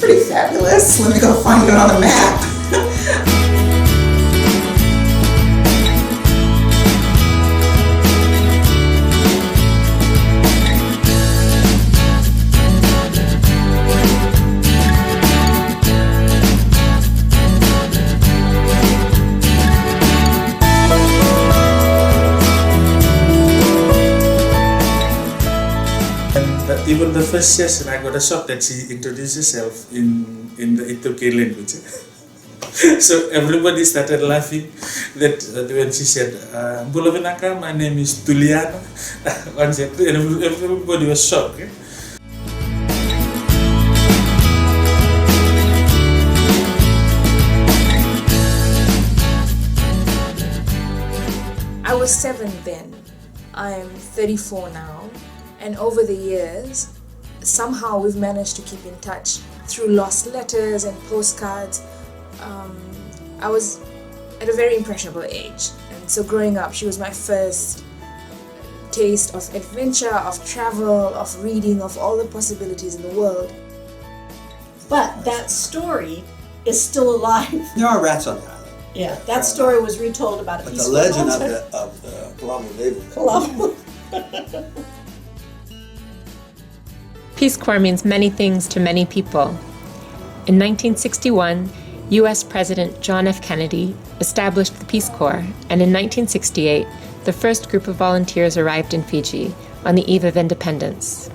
pretty fabulous. Let me go find it on a map. Even the first session, I got a shock that she introduced herself in the Ethiopian language. So everybody started laughing that when she said, "Mbulavinaka, my name is Tuliana," and everybody was shocked. Eh? I was 7 then. I'm 34 now. And over the years, somehow we've managed to keep in touch through lost letters and postcards. I was at a very impressionable age. And so growing up, she was my first taste of adventure, of travel, of reading, of all the possibilities in the world. But that story is still alive. There are rats on the island. Yeah, that story was retold about a But Peace the Corps legend volunteer. of the Kalama David. Kalama. Peace Corps means many things to many people. In 1961, U.S. President John F. Kennedy established the Peace Corps, and in 1968, the first group of volunteers arrived in Fiji on the eve of independence.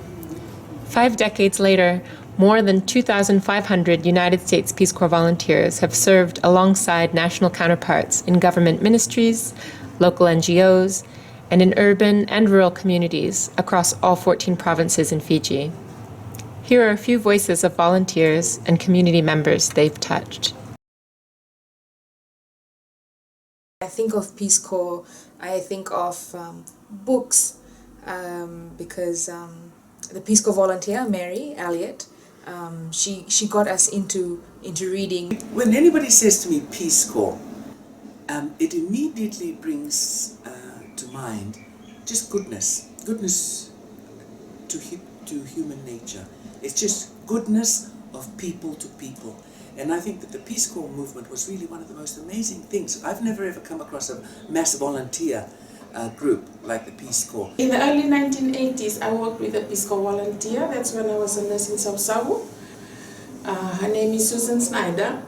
5 decades later, more than 2,500 United States Peace Corps volunteers have served alongside national counterparts in government ministries, local NGOs, and in urban and rural communities across all 14 provinces in Fiji. Here are a few voices of volunteers and community members they've touched. I think of Peace Corps, I think of books, because the Peace Corps volunteer, Mary Elliott, she got us into reading. When anybody says to me Peace Corps, it immediately brings to mind just goodness to human nature. It's just goodness of people to people. And I think that the Peace Corps movement was really one of the most amazing things. I've never ever come across a mass volunteer group like the Peace Corps. In the early 1980s, I worked with a Peace Corps volunteer. That's when I was a nurse in South Savu. Her name is Susan Snyder.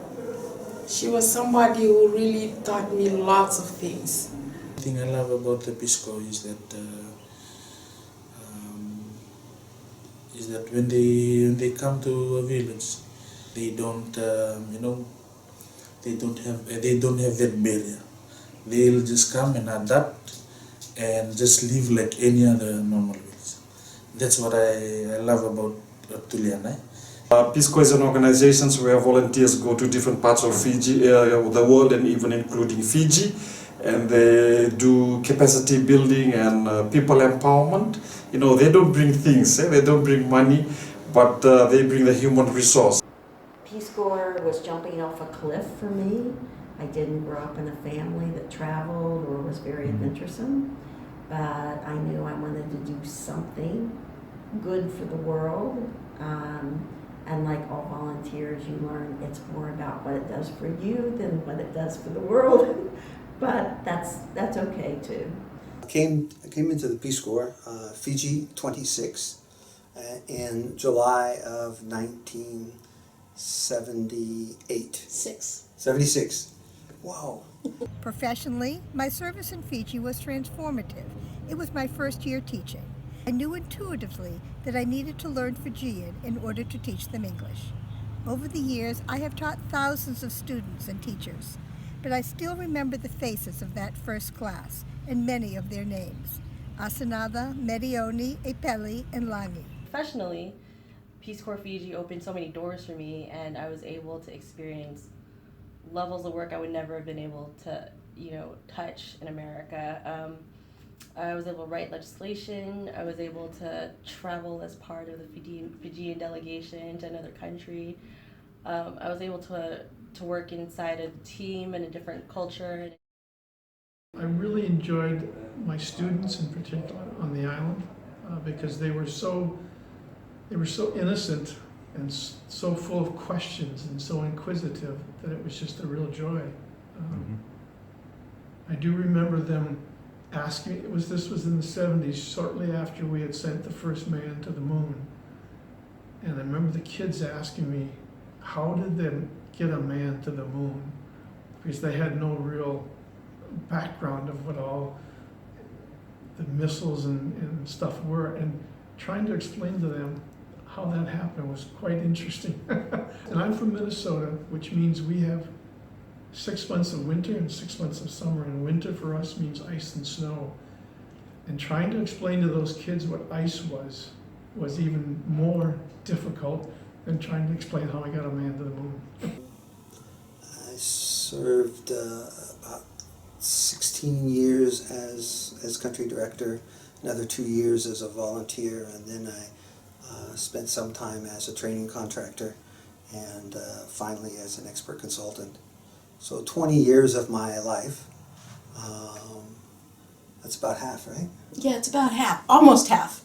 She was somebody who really taught me lots of things. The thing I love about the Peace Corps is that when they come to a village, they don't they don't have that barrier. They'll just come and adapt and just live like any other normal village. That's what I love about Tuliana. Peace Corps is an organization where volunteers go to different parts of Fiji, the world, and even including Fiji, and they do capacity building and people empowerment. You know, they don't bring things, they don't bring money, but they bring the human resource. Peace Corps was jumping off a cliff for me. I didn't grow up in a family that traveled or was very adventuresome, but I knew I wanted to do something good for the world. And like all volunteers, you learn it's more about what it does for you than what it does for the world. But that's okay too. I came into the Peace Corps, Fiji 26, in July of 1978. 76. Wow. Professionally, my service in Fiji was transformative. It was my first year teaching. I knew intuitively that I needed to learn Fijian in order to teach them English. Over the years, I have taught thousands of students and teachers, but I still remember the faces of that first class and many of their names: Asanada, Medioni, Epeli, and Langi. Professionally, Peace Corps Fiji opened so many doors for me, and I was able to experience levels of work I would never have been able to, touch in America. I was able to write legislation. I was able to travel as part of the Fijian delegation to another country. I was able to work inside a team and a different culture. I really enjoyed my students in particular on the island because they were so innocent and so full of questions and so inquisitive that it was just a real joy. I do remember them asking, this was in the 70s, shortly after we had sent the first man to the moon. And I remember the kids asking me, how did they get a man to the moon? Because they had no real background of what all the missiles and stuff were. And trying to explain to them how that happened was quite interesting. And I'm from Minnesota, which means we have 6 months of winter and 6 months of summer. And winter for us means ice and snow. And trying to explain to those kids what ice was even more difficult than trying to explain how I got a man to the moon. I served about 16 years as country director, another 2 years as a volunteer, and then I spent some time as a training contractor, and finally as an expert consultant. So 20 years of my life. That's about half, right? Yeah, it's about half, almost half.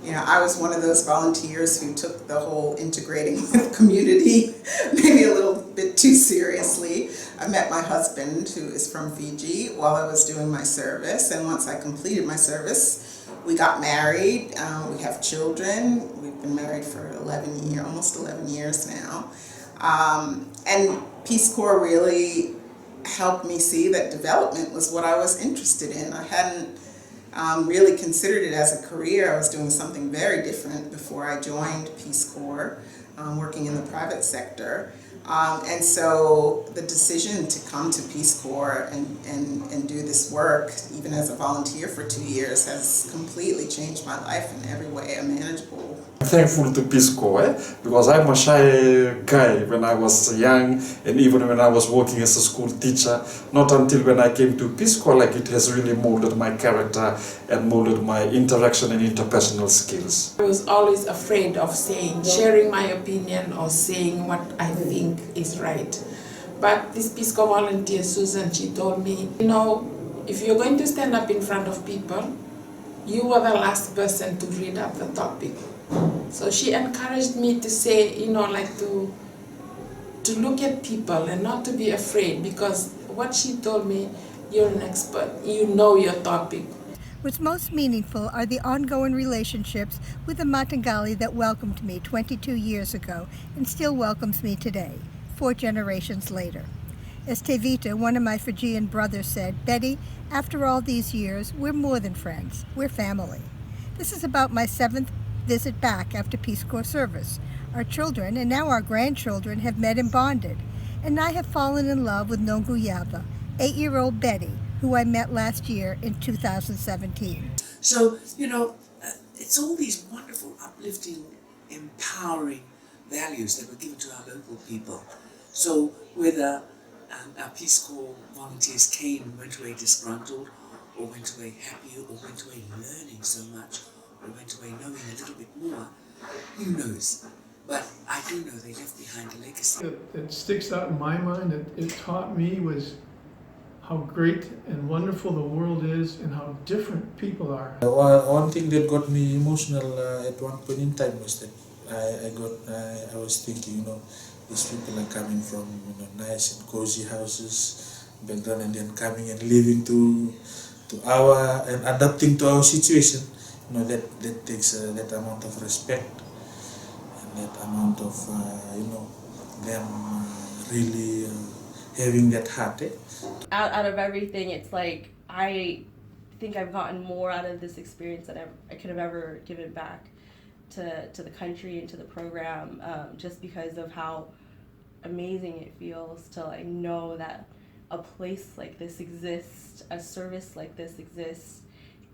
You know, I was one of those volunteers who took the whole integrating with community maybe a little bit too seriously. I met my husband, who is from Fiji, while I was doing my service, and once I completed my service, we got married. We have children. We've been married for almost 11 years now. And Peace Corps really helped me see that development was what I was interested in. I hadn't really considered it as a career. I was doing something very different before I joined Peace Corps, working in the private sector. And so the decision to come to Peace Corps and do this work, even as a volunteer for 2 years, has completely changed my life in every way imaginable. I'm thankful to Peace Corps because I'm a shy guy when I was young, and even when I was working as a school teacher. Not until when I came to Peace Corps, like, it has really molded my character and molded my interaction and interpersonal skills. I was always afraid of sharing my opinion or saying what I think is right. But this Peace Corps volunteer, Susan, she told me, you know, if you're going to stand up in front of people, you are the last person to read up the topic. So she encouraged me to say, you know, like to look at people and not to be afraid, because what she told me, you're an expert, you know your topic. What's most meaningful are the ongoing relationships with the Matangali that welcomed me 22 years ago and still welcomes me today, 4 generations later. As Tevita, one of my Fijian brothers, said, Betty, after all these years, we're more than friends, we're family. This is about my 7th visit back after Peace Corps service. Our children, and now our grandchildren, have met and bonded, and I have fallen in love with Nonguyava, 8-year-old Betty, who I met last year in 2017. So, you know, it's all these wonderful, uplifting, empowering values that were given to our local people. So whether our Peace Corps volunteers came and went away disgruntled, or went away happy, or went away learning so much, or went away knowing a little bit more, who knows? But I do know they left behind a legacy. It sticks out in my mind, it taught me was how great and wonderful the world is and how different people are. One thing that got me emotional at one point in time was that I was thinking, you know, these people are coming from, you know, nice and cozy houses background, and then coming and living to our and adapting to our situation. You know, that takes that amount of respect and that amount of you know, them really having that heart. Out of everything, it's like I think I've gotten more out of this experience than I could have ever given back to the country and to the program, just because of how amazing it feels to like know that a place like this exists, a service like this exists,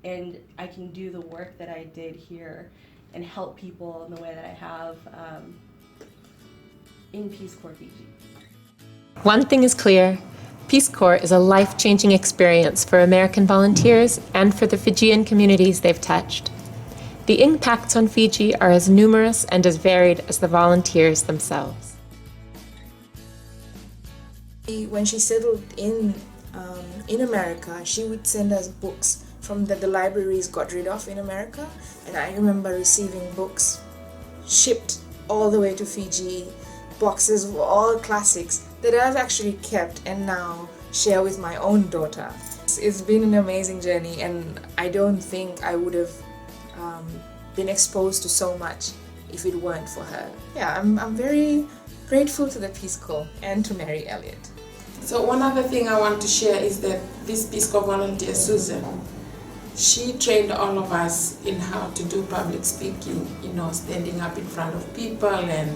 and I can do the work that I did here and help people in the way that I have in Peace Corps Fiji. One thing is clear, Peace Corps is a life-changing experience for American volunteers and for the Fijian communities they've touched. The impacts on Fiji are as numerous and as varied as the volunteers themselves. When she settled in America, she would send us books from that the libraries got rid of in America, and I remember receiving books shipped all the way to Fiji, boxes of all classics that I've actually kept and now share with my own daughter. It's been an amazing journey, and I don't think I would have been exposed to so much if it weren't for her. Yeah, I'm very grateful to the Peace Corps and to Mary Elliott. So one other thing I want to share is that this Peace Corps volunteer, Susan, she trained all of us in how to do public speaking, standing up in front of people and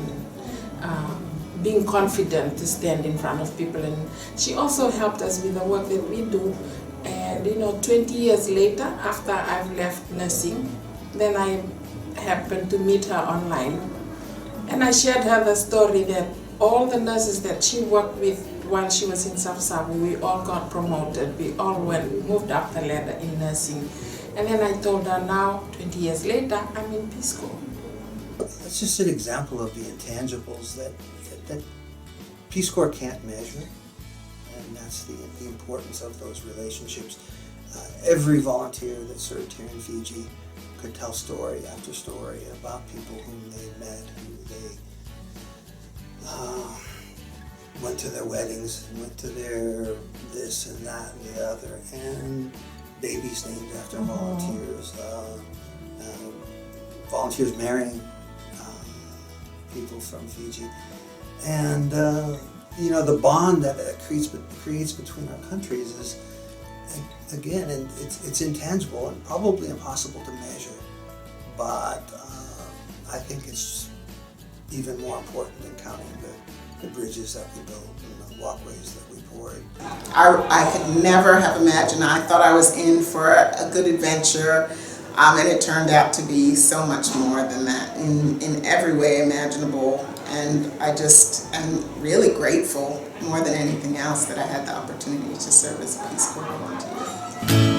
being confident to stand in front of people. And she also helped us with the work that we do. And 20 years later, after I've left nursing, then I happened to meet her online. And I shared her the story that all the nurses that she worked with while she was in South Savo, we all got promoted. We all moved up the ladder in nursing. And then I told her now, 20 years later, I'm in Peace Corps. That's just an example of the intangibles that Peace Corps can't measure, and that's the importance of those relationships. Every volunteer that served here in Fiji could tell story after story about people whom they met, who they went to their weddings, went to their this and that and the other, and babies named after volunteers, volunteers marrying people from Fiji. And the bond that it creates between our countries is, again, and it's intangible and probably impossible to measure, but I think it's even more important than counting the bridges that we built and the walkways that we poured. I could never have imagined. I thought I was in for a good adventure, and it turned out to be so much more than that in every way imaginable. And I just am really grateful, more than anything else, that I had the opportunity to serve as a Peace Corps volunteer.